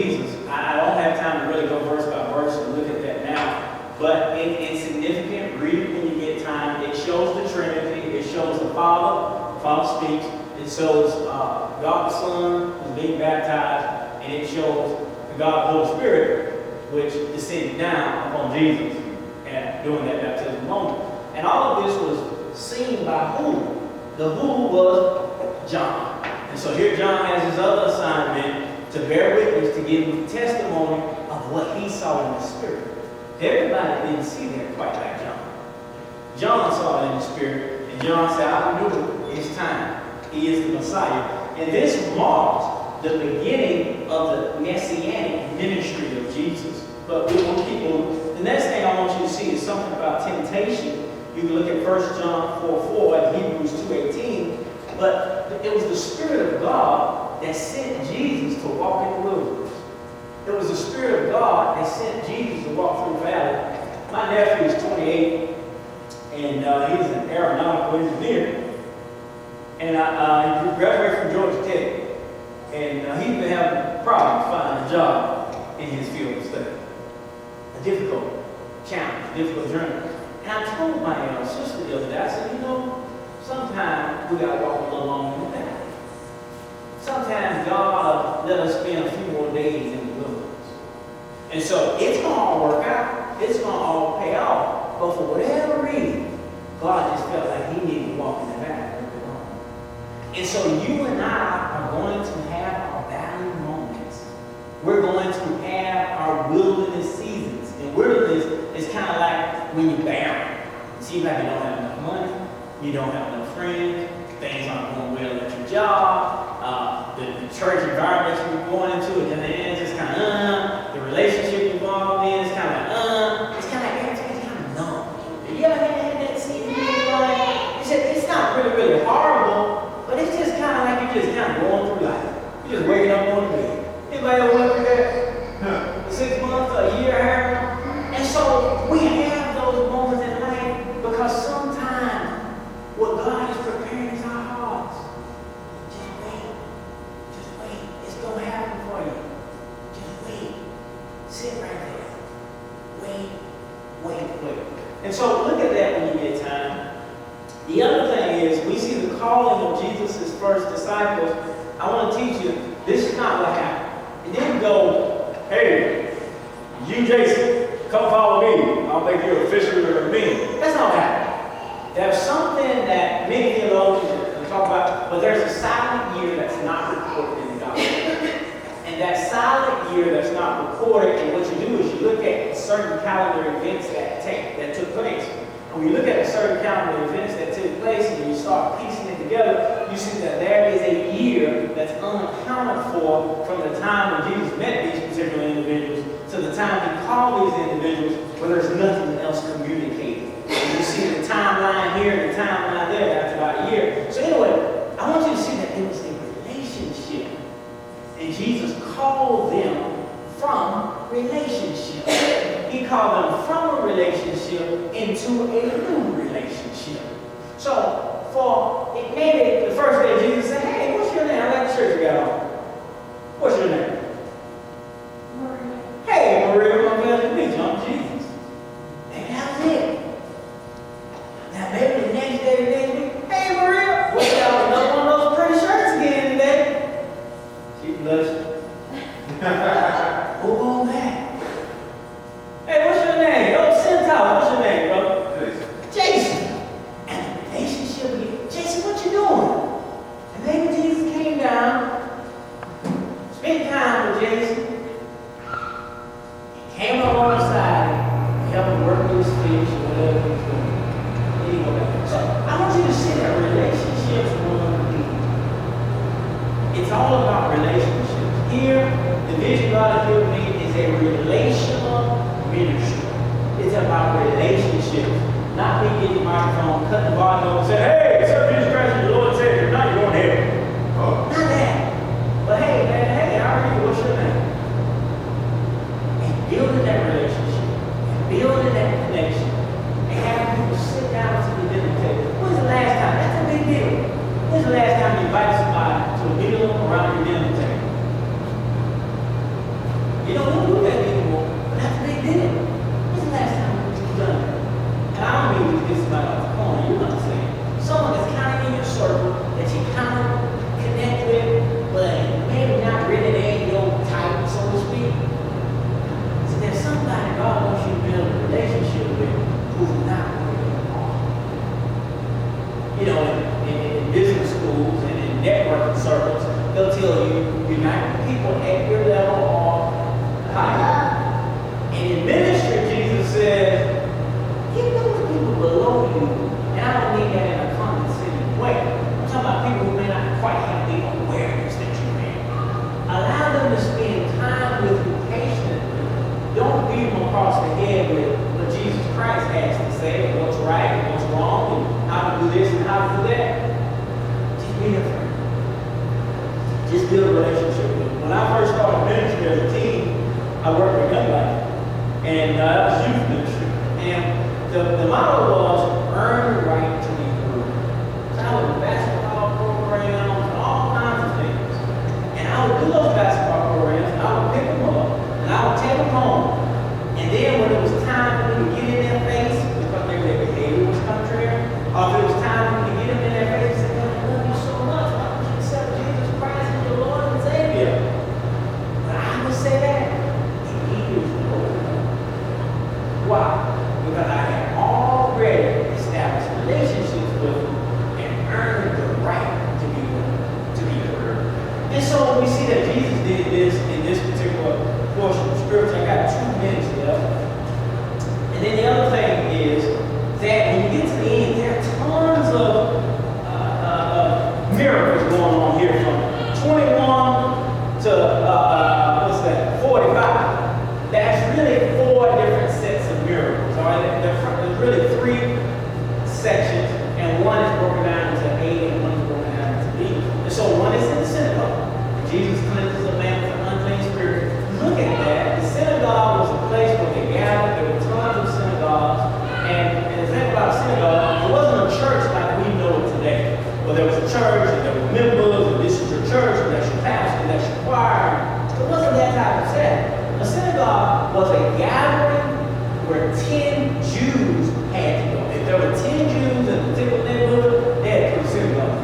Jesus. I don't have time to really go verse by verse and look at that now. But it's significant. Read it when you get time. It shows the Trinity. It shows the Father. The Father speaks. It shows God the Son who's being baptized. And it shows the God the Holy Spirit, which descended down upon Jesus during that baptism moment. And all of this was seen by who? The who was John. And so here John has his other assignment to bear witness, to give testimony of what he saw in the Spirit. Everybody didn't see that quite like John. John saw it in the Spirit, and John said, I knew it. It's time. He is the Messiah. And this marks the beginning of the messianic ministry of Jesus. But we want people. The next thing I want you to see is something about temptation. You can look at 1 John 4:4 and Hebrews 2:18. But it was the Spirit of God that sent Jesus to walk in the wilderness. It was the Spirit of God that sent Jesus to walk through the valley. My nephew is 28, and he's an aeronautical engineer. And he graduated from Georgia Tech. And he's been having problems finding a job in his field of study. A difficult challenge, a difficult journey. And I told my sister the other day, I said, sometimes we got to walk a little longer in the valley. Sometimes God let us spend a few more days in the wilderness. And so it's going to all work out. It's going to all pay off. But for whatever reason, God just felt like he needed to walk in the valley. And so you and I are going to have our valley moments. We're going to have our wilderness seasons. And wilderness is kind of like when you're barren. It seems like you don't have enough money. You don't have enough friends. Things aren't going well at your job. The church environment you're going into, and then it's just kind of, the relationship you're involved in is kind of, it's kind of like everything's kind of numb. You ever had that season? It's not really horrible, but it's just kind of like you're just kind of going through life. You're just waking up on the bed. Anybody ever went through that? 6 months, a year, and so we have those moments in life because sometimes what God is preparing is our hearts. Just wait. Just wait. It's going to happen for you. Just wait. Sit right there. Wait. And so look at that when you get time. The other thing is, we see the calling of Jesus' first disciples. I want to teach you, this is not what happened. It didn't go, hey, you Jason, come follow me. I'll make you a fisher of men. That's not what happened. There's something that many theologians talk about, but there's a silent year that's not recorded in the gospel. And that silent year that's not recorded, and what you do is you look at certain calendar events that took place. And when you look at certain calendar events that took place and you start piecing it together, you see that there is a year that's unaccounted for from the time when Jesus met these particular individuals to the time he called these individuals where there's nothing else communicated. And you see the timeline here and the timeline there, that's about a year. So anyway, I want you to see that it was a relationship. And Jesus called them from relationship. He called them from a relationship into a new relationship. So, maybe the first day Jesus said, hey, what's your name? I like the shirt you got on. What's your name? Maria. Hey, Maria, I'm glad to meet you. I'm Jesus. And that was it. Now, maybe the next day, the next week, hey, Maria, what's y'all another one of those pretty shirts again today? She blushed. Who on that? Hey, what's your name? Oh, Centaur. What's your name, bro? Jason. And the relationship with Jason, what you doing? And maybe Jesus came down, spent time with Jason. He came up on the side, helped him work with his fish or whatever he was doing. Then he go back. So I want you to see that relationships run deep. It's all about relationships. Here, the vision God has given me is a relational ministry. It's about relationships. Not me getting the microphone, cutting the volume, and saying, hey, sir, Jesus Christ is your Lord and Savior. Now you're going to heaven. Oh. Not that. But hey, man, hey, how are you? What's your name? And building that relationship, and building that connection, and having people sit down to the dinner table. When's the last time? That's a big deal. When's the last time you invited somebody to a meal around your dinner table? You don't do that anymore. But after they did it, when's the last time you've done that? And I don't mean this about off the corner, you know what I'm saying? Someone that's kind of in your circle, that you kind of connect with, but maybe not really there in your type, so to speak. So there's somebody God wants you to build a relationship with who's not really involved. You know, in business schools and in networking circles, they'll tell you, unite with people at your level or higher. And in ministry, Jesus says, get them with people below you. And I don't mean that in a condescending way. I'm talking about people who may not quite have the awareness that you have. Allow them to spend time with you patiently. Don't beat them across the head with what Jesus Christ has to say, and what's right and what's wrong, and how to do this and how to do that. Just be a friend. Just build a relationship with them. When I first started ministry as a teen, I worked with young life. And that was youth ministry. And the motto was, earn the right to be heard. So I would do basketball programs and all kinds of things. And I would do those basketball programs, and I would pick them up, and I would take them home. And then when it was time for me to get in their face, because maybe their behavior was contrary, or if it was time for me to get them in their face and say, man, I love you so much, why don't you accept Jesus Christ as your Lord and Savior? But I would say that, and he was Lord. Why? Because I had already established relationships with them and earned the right to be heard. And so we see that Jesus did this in this particular portion of scripture. I got 2 minutes left. And then the other thing is that when you get to the end, there are tons of miracles going on here from 21 to 45. That's really 4 different sets of miracles. All right, there's really 3 sections, and one is broken down into A, and one is broken down into B. And so one is in the synagogue. Jesus cleanses a man with an unclean spirit. Look at that. The synagogue was a place where they gathered. There were tons of synagogues. And the thing about a synagogue, it wasn't a church like we know it today. Well, there was a church, and there were members, and this is your church, and that's your pastor, and that's your choir. It wasn't that type of setting. A synagogue was a gathering where 10 Jews had to go. If there were 10 Jews in a particular neighborhood, they had to go to synagogue.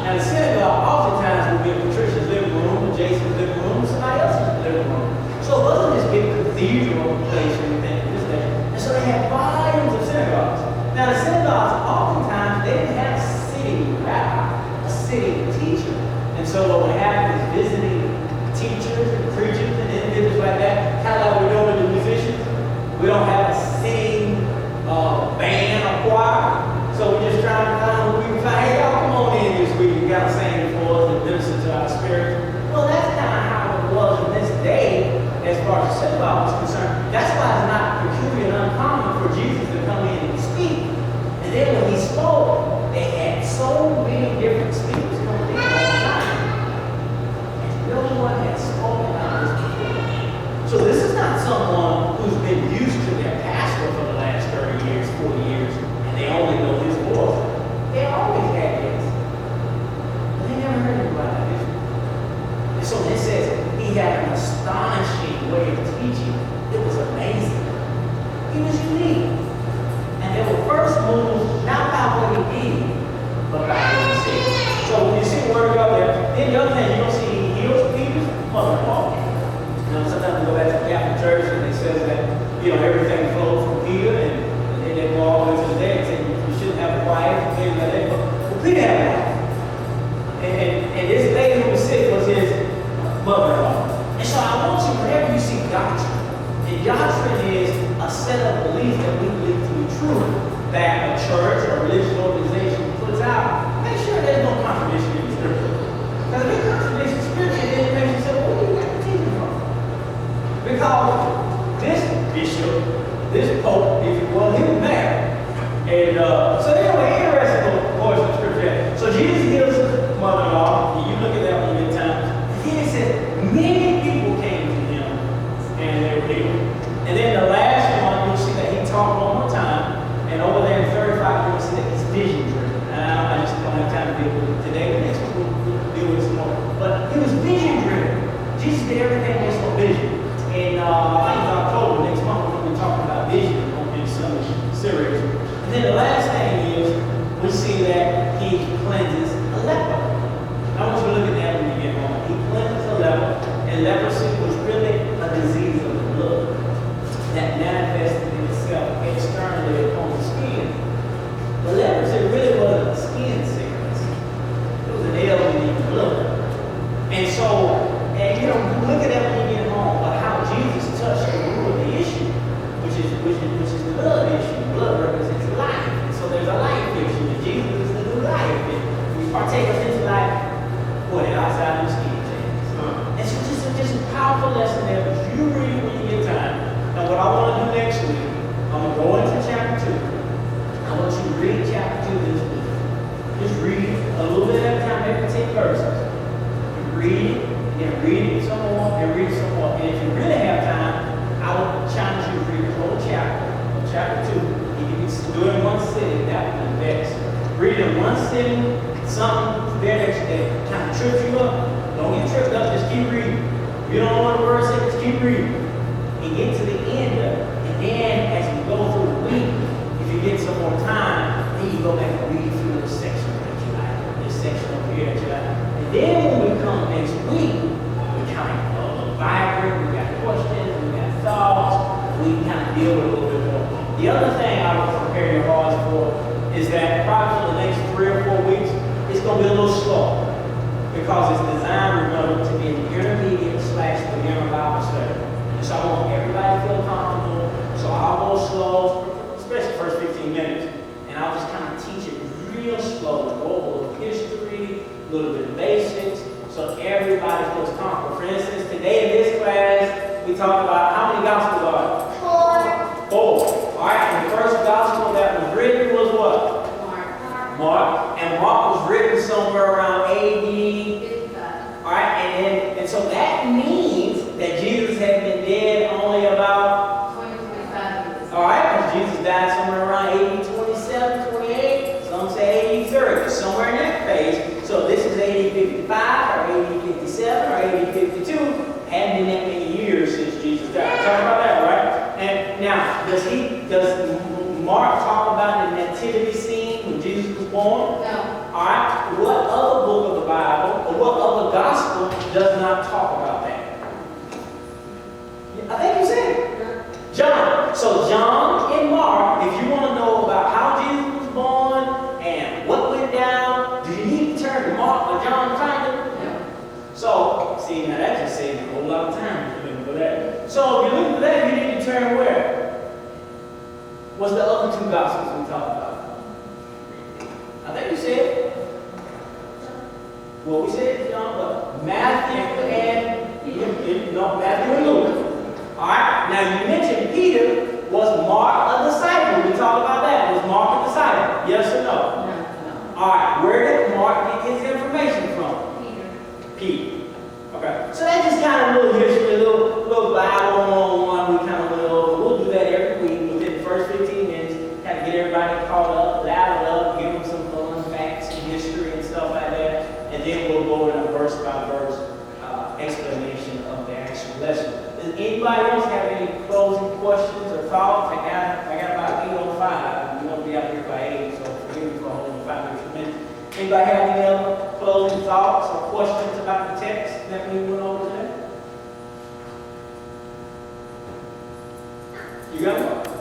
Now, the synagogue oftentimes would be in Patricia's living room, Jason's living room, somebody else's living room. So it wasn't this big cathedral place or anything in this day. And so they had volumes of synagogues. Now, the synagogues oftentimes, they didn't have a sitting rabbi, a sitting teacher. And so what would happen is visiting teachers and preachers and individuals like that, kind of like we're doing with the musicians. We don't have a sitting band or choir. So we're just trying to find who we can find. Hey, y'all come on in this week. You got to sing for us and minister to our spirit. Well, that's kind of how it was in this day as far as the synagogue was concerned. That's why it's not peculiar and uncommon for Jesus to come in and speak. And then when he spoke, they had so many different speakers coming in all the time. And no one had spoken like this before. So this is not someone who's been used to their pastor for the last 30 years, 40 years, and they only know his voice. They always had this. But they never heard anybody like this. And so it says he had an astonishing way of teaching. It was amazing. He was unique. And they were first moved not by what he did, but by what he said. So when you see the word of God there, then the other thing, you don't see he heals Peter's mother-in-law. You know, sometimes we go back to the Catholic Church and it says that, you know, everything flows from Peter, and then they go all the way to the day and say you shouldn't have a wife and things like that. But Peter had a wife. And this lady who was sick was his mother-in-law. And so I want you, whenever you see doctrine, and doctrine is a set of beliefs that we believe to be true, that a church or a religious organization puts out, make sure there's no contradiction in the scripture. Because if there's contradiction in scripture, then it makes you say, well, where do you get the teaching from? Because this bishop, this pope, if you will, he was married. And so anyway, interesting portion of scripture. So Jesus heals his mother-in-law, and you look at that one many times. And then it says, many people came to him, and they were healed. And then the last one, you'll see that he talked one more time. And over there in 35, you'll see that he's vision driven. I just don't have time to deal with it today. The next one we'll deal with some more. But he was vision driven. Jesus did everything based on vision. And I think it's October, next month, we're going to be talking about vision in some series. And then the last thing is, we see that he cleanses a leper. I want you to look at that when you get home. He cleanses a leper, and leprosy was really a disease of the blood that manifested itself externally upon the skin. But leprosy really wasn't a skin sickness. It was an ailment in the blood. And so, and you know, look at that when you get home, but how Jesus touched the root of the issue, which is the blood issue. Blood represents life. And so there's a life issue, and Jesus is the new life. And we partake of his life, what, outside of the skin changes. And so just a powerful lesson there, but you read it when you get time. Now what I want to do next week, I'm going to go into chapter 2. I want you to read chapter 2 this week. Just read a little bit at a time, maybe 10 verses. Read it, and then read it some more, and read it some more. And if you really have time, I would challenge you to read the whole chapter, chapter 2. If you can do it in one sitting, that would be the best. Read it in one sitting, something there that kind of trips you up. Don't get tripped up, just keep reading. If you don't know what the word says, just keep reading. And get to the end of it. And then as you go through the week, if you get some more time, then you go back and read through this section that you like, this section over here that you like. And then when we come next week, we kind of vibrant, we got questions, we got thoughts, we can kind of deal with it a little bit more. The other thing I would prepare your hearts for is that probably for the next 3 or 4 weeks, it's going to be a little slow. Because it's designed, remember, to be an intermediate/beginner Bible study. And so I want everybody to feel comfortable. So I'll go slow, especially the first 15 minutes. And I'll just kind of teach it real slow. Go over a little history, a little bit of basics, so everybody feels comfortable. For instance, today in this class, we talked about how many gospels are there? 4. All right, and the first gospel that was written was what? Mark. And Mark was written somewhere around AD 55. All right, and so that means that Jesus had been dead only about 25 years. All right, because Jesus died somewhere around AD 27, 28. Some say AD 30, somewhere in that phase. So this is AD 55 or AD 57 or AD 52. Hadn't been that many years since Jesus died. Talk about that, right? And now, does Mark talk about the nativity scene when Jesus was born? No. All right. What other book of the Bible or what other gospel does not talk about that? I think you said it. John. So John and Mark, if you want to know about how Jesus was born and what went down, do you need to turn to Mark or John to find it? No. So, see, now that just saves a whole lot of time if you're looking for that. So if you're looking for that, you need to turn where? What's the other 2 gospels we talked about? I think we said what we said, John, what? Matthew and Luke. All right. Now you mentioned Peter. Was Mark a disciple? We talked about that. Was Mark a disciple? Yes or no? No. All right. Where did Mark get his information from? Peter. Okay. So that's just kind of a little history, a little Bible 101. We kind of went over. We'll do that every week. First 15 minutes, kind of get everybody caught up, lathered up, give them some fun facts and history and stuff like that, and then we'll go into verse by verse explanation of the actual lesson. Does anybody else have any closing questions or thoughts? I got about 8:05. We won't be out here by 8, so forgive me for holding 5 extra minutes. Anybody have any other closing thoughts or questions about the text that we went over today? You got one?